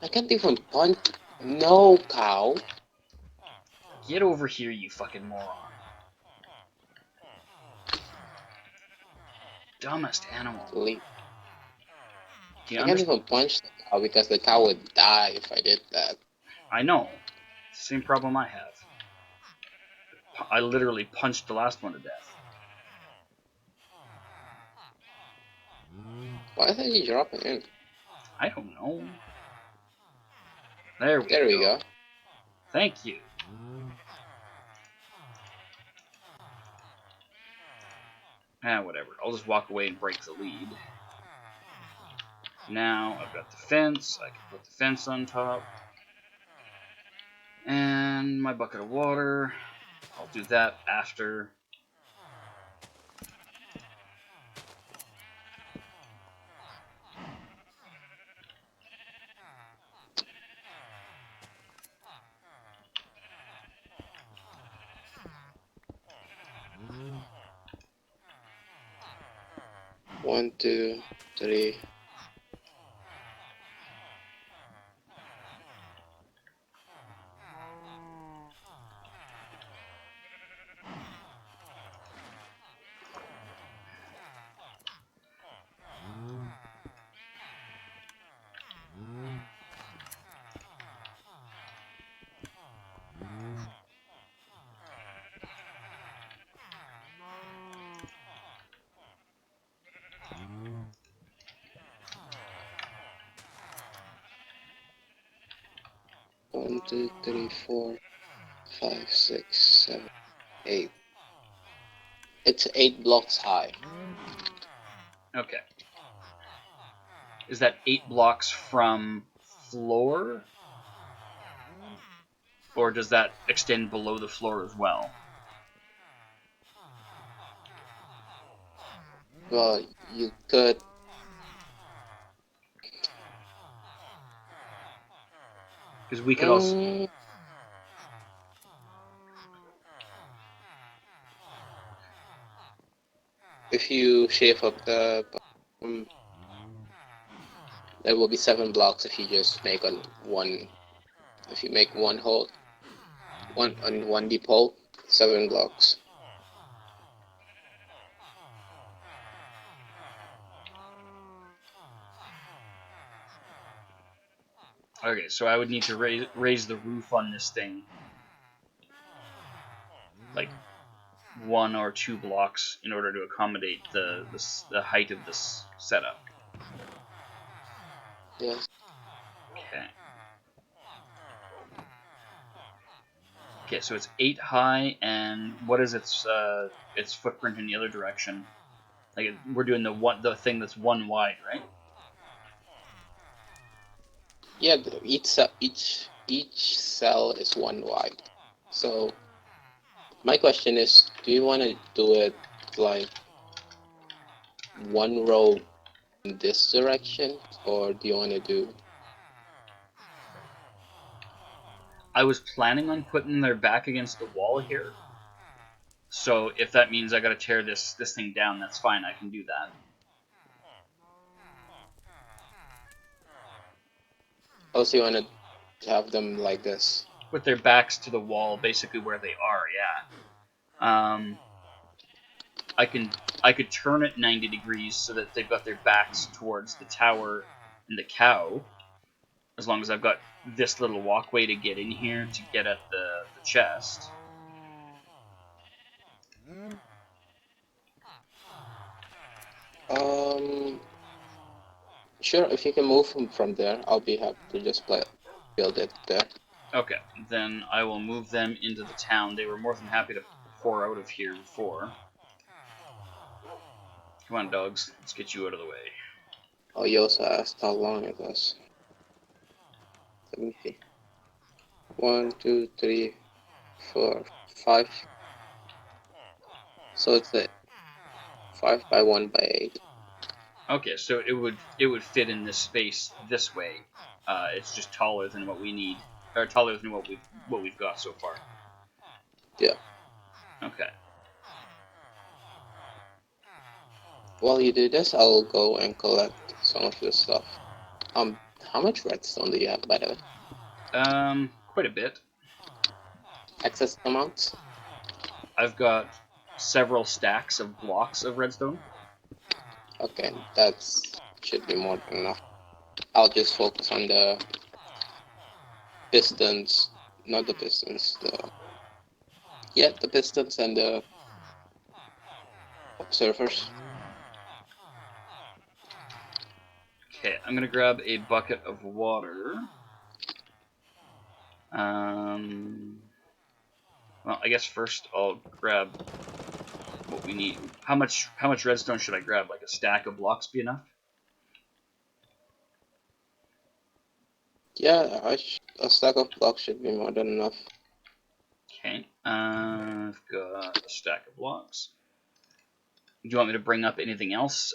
I can't even punch. No, cow. Get over here, you fucking moron. Dumbest animal. Leave. Do you I can't understand? even punch the cow because the cow would die if I did that. I know. Same problem I have. I literally punched the last one to death. Why isn't he dropping in? I don't know. There we There we go. go. Thank you. Ah, whatever. I'll just walk away and break the lead. Now I've got the fence. I can put the fence on top. And my bucket of water. I'll do that after. One, two, three. One, two, three, four, 5, 6, 7, 8. It's 8 blocks high. Okay. Is that 8 blocks from floor? Or does that extend below the floor as well? Well, you could. Because we could also. If you shave up the. There will be 7 blocks if you just make on one. If you make one hole, one deep hole, 7 blocks. Okay, so I would need to raise the roof on this thing. Like 1 or 2 blocks in order to accommodate the height of this setup. Yes. Okay. Okay, so it's 8 high, and what is its footprint in the other direction? Like we're doing the thing that's 1 wide, right? Yeah, each cell is 1 wide. So my question is, do you want to do it like 1 row in this direction, or do you want to do? I was planning on putting their back against the wall here. So if that means I gotta tear this thing down, that's fine. I can do that. Also, you want to have them like this? With their backs to the wall, basically where they are. Yeah. I could turn it 90 degrees so that they've got their backs towards the tower and the cow. As long as I've got this little walkway to get in here to get at the chest. Sure. If you can move from there, I'll be happy to just build it there. Okay, then I will move them into the town. They were more than happy to pour out of here before. Come on, dogs. Let's get you out of the way. Oh, you also asked how long it was. Let me see. 1, 2, 3, 4, 5. So it's a 5 by 1 by 8. Okay, so it would fit in this space this way. It's just taller than what we need, or taller than what we've got so far. Yeah. Okay. While you do this, I'll go and collect some of this stuff. How much redstone do you have, by the way? Quite a bit. Excess amounts? I've got several stacks of blocks of redstone. Okay, that should be more than enough. I'll just focus on the pistons, not the pistons, the pistons and the observers. Okay, I'm gonna grab a bucket of water. Well, I guess first I'll grab what we need. How much redstone should I grab? Like a stack of blocks be enough? Yeah, a stack of blocks should be more than enough. Okay, I've got a stack of blocks. Do you want me to bring up anything else?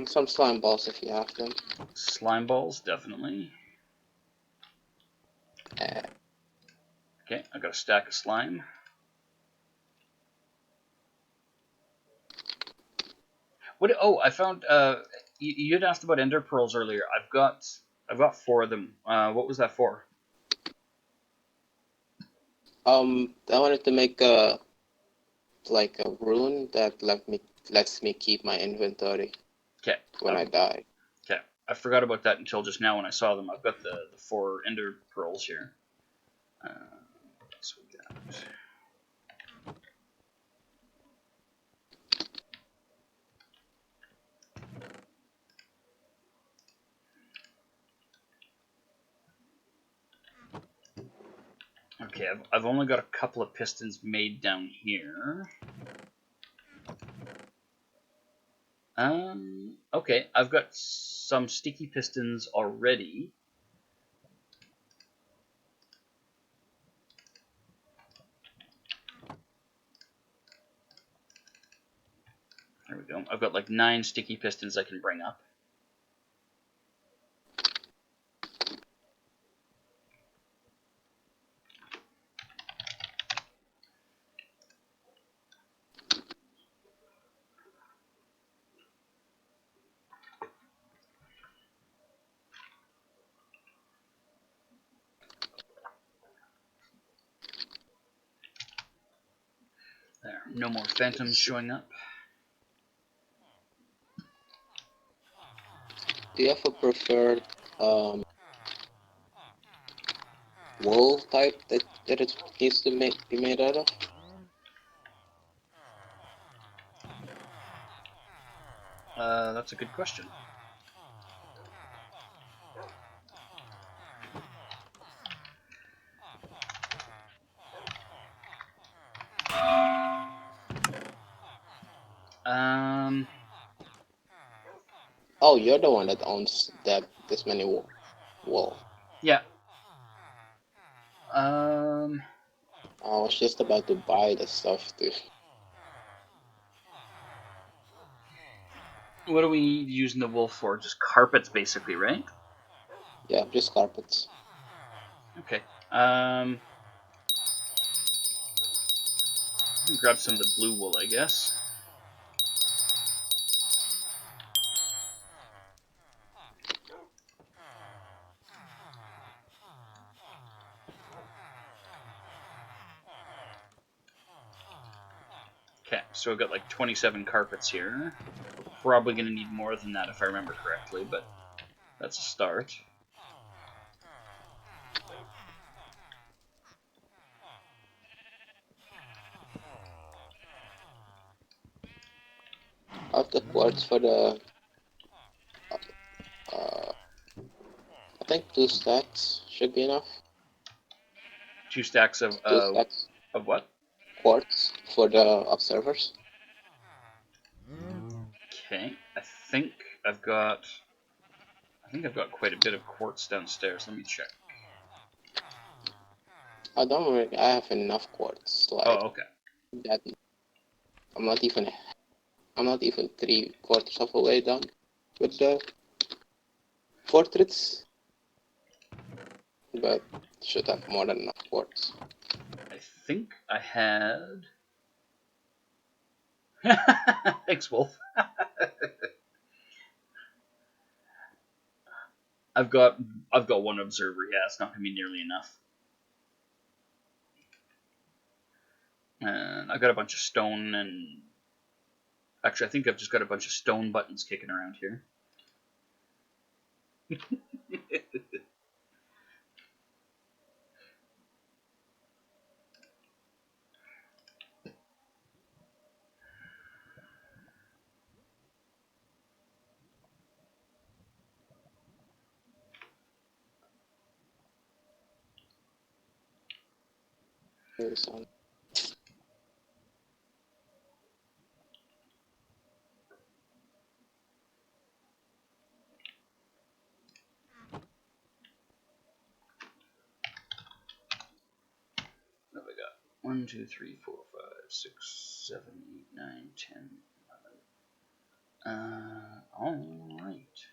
Some slime balls if you have them. Slime balls, definitely. Uh, Okay, I've got a stack of slime. What? Oh, I found. You had asked about ender pearls earlier. I've got 4 of them. What was that for? I wanted to make a rune that lets me keep my inventory Okay. when I die. Okay. I forgot about that until just now when I saw them. I've got the 4 ender pearls here. So we got. Okay, I've only got a couple of pistons made down here. Okay, I've got some sticky pistons already. There we go. I've got like 9 sticky pistons I can bring up. There, no more phantoms showing up. Do you have a preferred wool type that it needs to be made out of? That's a good question. Oh, you're the one that owns this many wool. Yeah. I was just about to buy the stuff too. What are we using the wool for? Just carpets, basically, right? Yeah, just carpets. Okay. Grab some of the blue wool, I guess. Okay, so I've got like 27 carpets here. Probably going to need more than that if I remember correctly, but that's a start. Of the quartz for the, I think 2 stacks should be enough. 2 stacks of 2 stacks of what? quartz for the observers. Okay, I think I've got quite a bit of quartz downstairs. Let me check. I don't really, I have enough quartz. Like Oh, okay. that. I'm not even 3/4 of the way done with the portraits, but should have more than enough quartz. I think I had. Thanks, Wolf. I've got one observer. Yeah, it's not going to be nearly enough. And I got a bunch of stone and... Actually, I think I've just got a bunch of stone buttons kicking around here. Son. What have I got? 1, 2, 3, 4, 5, 6, 7, 8, 9, 10, 11. Alright.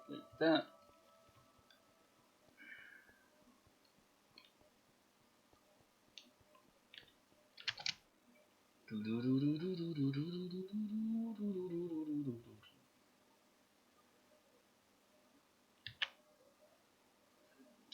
Like that.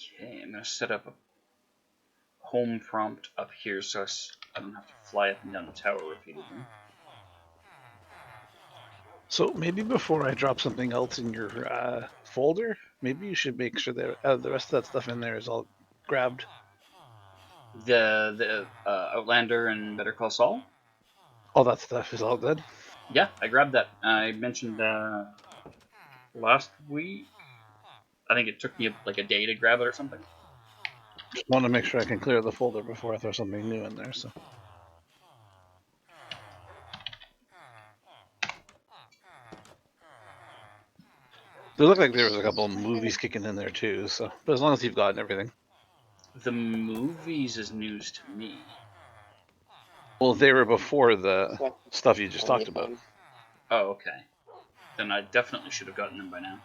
Okay, I'm going to set up a home prompt up here so I don't have to fly up and down the tower repeatedly. So maybe before I drop something else in your folder, maybe you should make sure that the rest of that stuff in there is all grabbed. The Outlander and Better Call Saul? All that stuff is all good? Yeah, I grabbed that. I mentioned last week. I think it took me like a day to grab it or something. Just want to make sure I can clear the folder before I throw something new in there. So it looked like there was a couple of movies kicking in there too. So, but as long as you've gotten everything. The movies is news to me. Well, they were before the stuff you just talked about. Oh, okay. Then I definitely should have gotten them by now.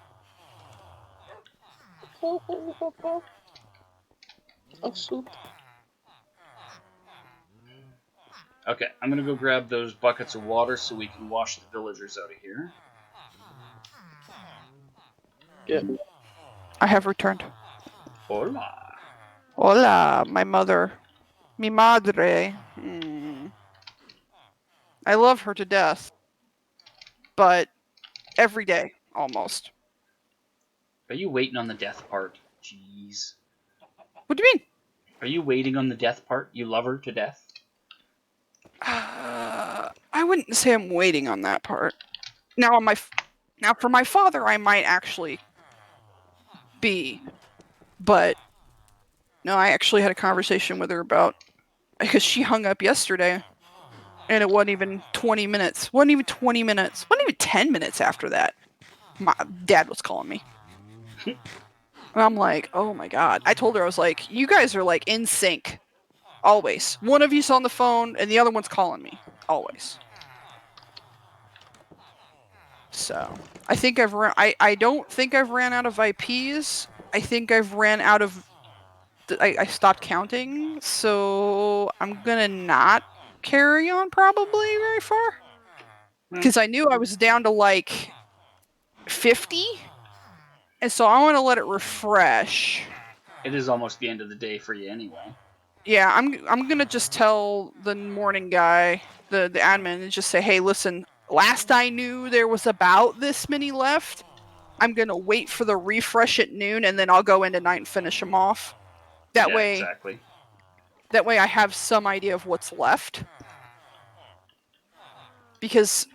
Oh, soup. Okay, I'm gonna go grab those buckets of water so we can wash the villagers out of here. Yeah. I have returned. Hola. Hola, my mother. Mi madre. I love her to death. But every day, almost. Are you waiting on the death part? Jeez. What do you mean? Are you waiting on the death part? You love her to death? I wouldn't say I'm waiting on that part. Now, for my father, I might actually be. But no, I actually had a conversation with her about, because she hung up yesterday, and it wasn't even 20 minutes. Wasn't even 20 minutes. Wasn't even 10 minutes after that. My dad was calling me. And I'm like, oh my god. I told her, I was like, you guys are like in sync. Always. One of you's on the phone, and the other one's calling me. Always. So, I think I don't think I've ran out of IPs. I think I've ran out of... I stopped counting, so I'm gonna not carry on probably very far. Because I knew I was down to like 50, and so I want to let it refresh. It is almost the end of the day for you anyway. Yeah, I'm gonna just tell the morning guy, the admin, and just say, hey, listen, last I knew there was about this many left. I'm gonna wait for the refresh at noon, and then I'll go into night and finish them off. That way, exactly. That way I have some idea of what's left. Because,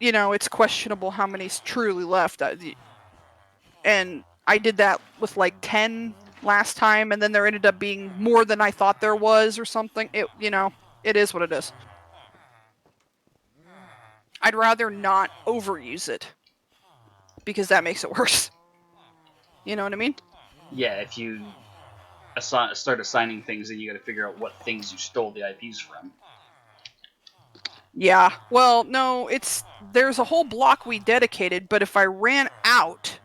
it's questionable how many's truly left. And I did that with like 10 last time, and then there ended up being more than I thought there was or something. It is what it is. I'd rather not overuse it, because that makes it worse. You know what I mean? Yeah, if you start assigning things, then you gotta figure out what things you stole the IPs from. Yeah, well, no, there's a whole block we dedicated, but if I ran out,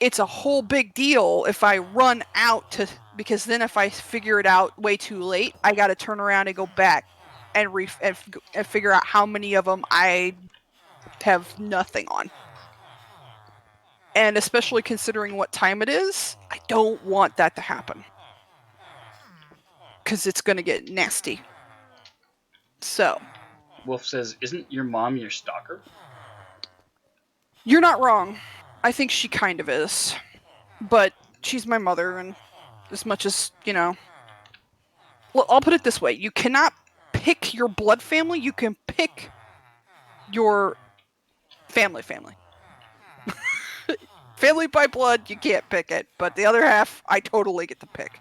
it's a whole big deal if I run out to, because then if I figure it out way too late, I got to turn around and go back and and figure out how many of them I have nothing on. And especially considering what time it is, I don't want that to happen. Because it's going to get nasty. So. Wolf says, "Isn't your mom your stalker?" You're not wrong. I think she kind of is. But she's my mother, and as much as, you know... Well, I'll put it this way. You cannot pick your blood family. You can pick your family. Family by blood, you can't pick it. But the other half, I totally get to pick.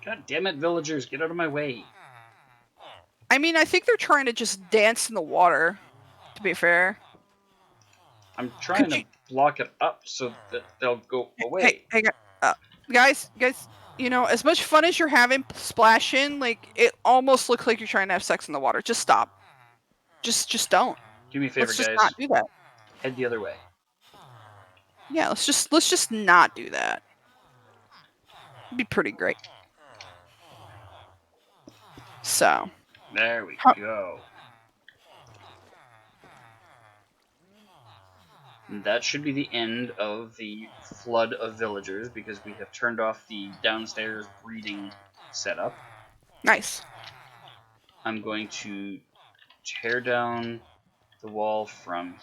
God damn it, villagers, get out of my way. I mean, I think they're trying to just dance in the water, to be fair. I'm trying to block it up so that they'll go away. Hey, guys, you know, as much fun as you're having splashing, like, it almost looks like you're trying to have sex in the water. Just stop. Just don't. Do me a favor, Let's just guys. not do that. Head the other way. Yeah, let's just not do that. It'd be pretty great. So. There we go. And that should be the end of the flood of villagers because we have turned off the downstairs breeding setup. Nice. I'm going to tear down the wall from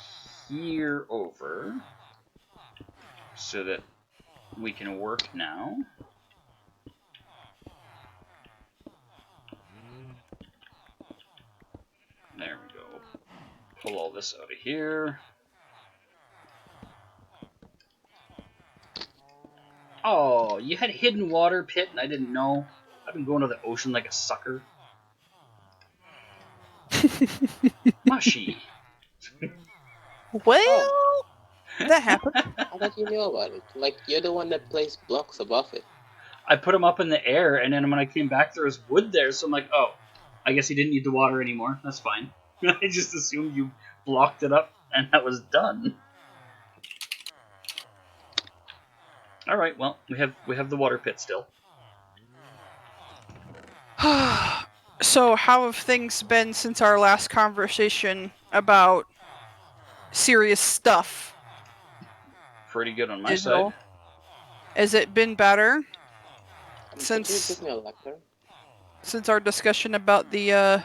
here over so that we can work now. There we go. Pull all this out of here. Oh, you had a hidden water pit and I didn't know. I've been going to the ocean like a sucker. Mushy. Well, that happened. How did you know about it? Like, you're the one that placed blocks above it. I put them up in the air, and then when I came back, there was wood there, so I'm like, oh, I guess he didn't need the water anymore. That's fine. I just assumed you blocked it up, and that was done. All right, well, we have the water pit still. So, how have things been since our last conversation about serious stuff? Pretty good on my Digital. side. Has it been better Could you since give me a lecture? since our discussion about the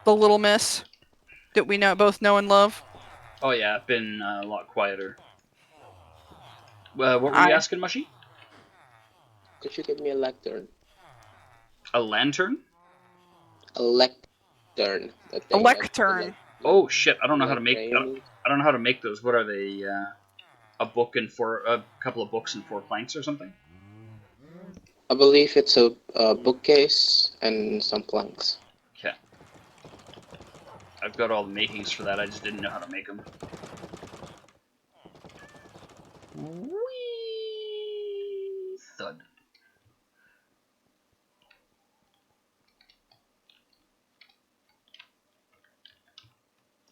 little miss that we both know and love? Oh yeah, been a lot quieter. What were you asking, Mushy? Could you give me a lectern? A lantern? A lectern. A lectern. Oh shit! I don't know how to make. I don't know how to make those. What are they? A book and a couple of books and 4 planks or something? I believe it's a bookcase and some planks. Okay. I've got all the makings for that. I just didn't know how to make them. Whee! Thud.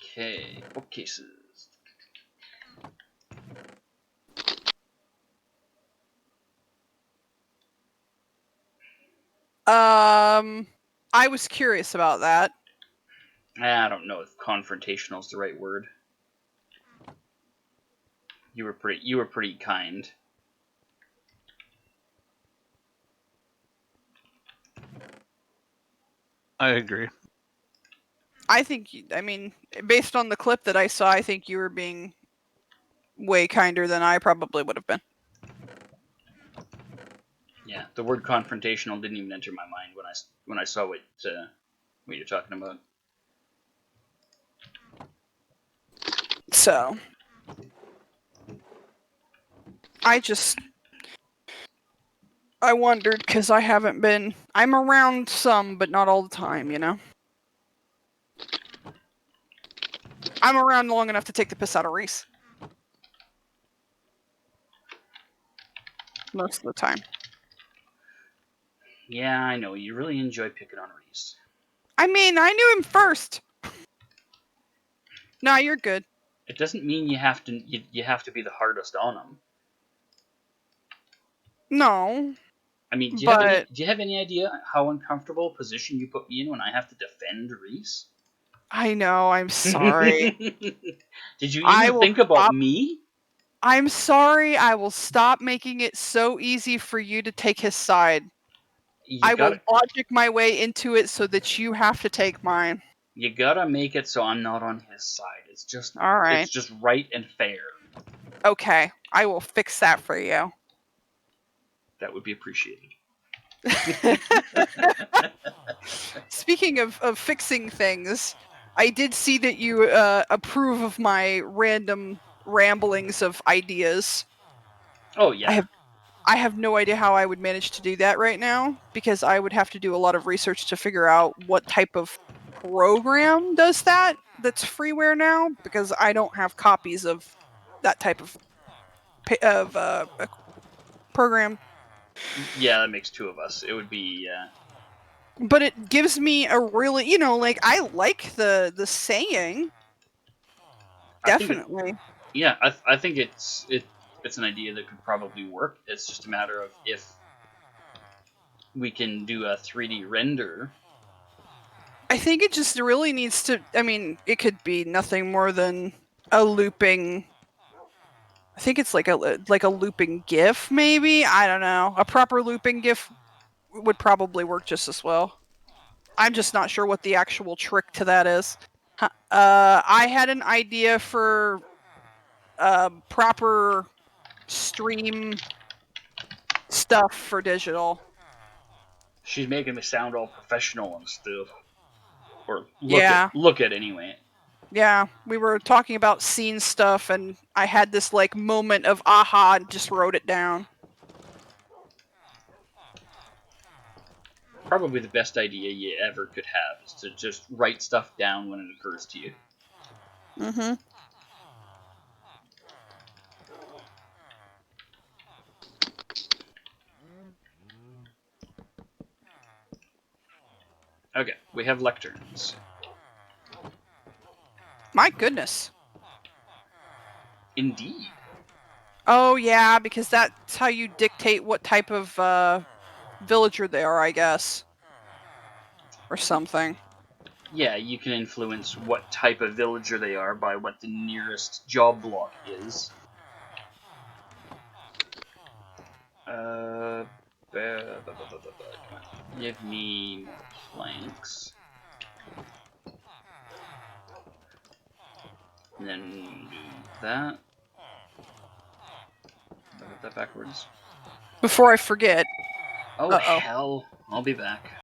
Okay, bookcases. I was curious about that. I don't know if confrontational is the right word. You were pretty kind. I agree. I mean, based on the clip that I saw, I think you were being way kinder than I probably would have been. Yeah, the word confrontational didn't even enter my mind when I saw what you're talking about. So, I wondered because I'm around some, but not all the time, you know? I'm around long enough to take the piss out of Reese. Most of the time. Yeah, I know. You really enjoy picking on Reese. I mean, I knew him first. Nah, you're good. It doesn't mean you have to be the hardest on him. No, I mean, do but you have any idea how uncomfortable a position you put me in when I have to defend Reese? I know. I'm sorry. Did you I even will think about stop. me? I'm sorry. I will stop making it so easy for you to take his side. I will logic my way into it so that you have to take mine. You gotta make it so I'm not on his side. It's just Alright. right and fair. Okay. I will fix that for you. That would be appreciated. Speaking of fixing things, I did see that you approve of my random ramblings of ideas. Oh yeah. I have no idea how I would manage to do that right now, because I would have to do a lot of research to figure out what type of program does that that's freeware now, because I don't have copies of that type of a program. Yeah, that makes two of us. It would be But it gives me a really, like, I like the saying. Definitely. I think it's an idea that could probably work. It's just a matter of if we can do a 3D render. I think it just really needs to. I mean, it could be nothing more than a looping. I think it's like a looping GIF, maybe. I don't know. A proper looping GIF would probably work just as well. I'm just not sure what the actual trick to that is. I had an idea for proper stream stuff for digital. She's making me sound all professional and stuff. Or look at anyway. Yeah, we were talking about scene stuff, and I had this like moment of aha and just wrote it down. Probably the best idea you ever could have is to just write stuff down when it occurs to you. Mm-hmm. Okay, we have lecterns. My goodness. Indeed. Oh yeah, because that's how you dictate what type of villager they are, I guess. Or something. Yeah, you can influence what type of villager they are by what the nearest job block is. Give me more planks. And then do that. Did I get that backwards? Before I forget. Oh, hell. I'll be back.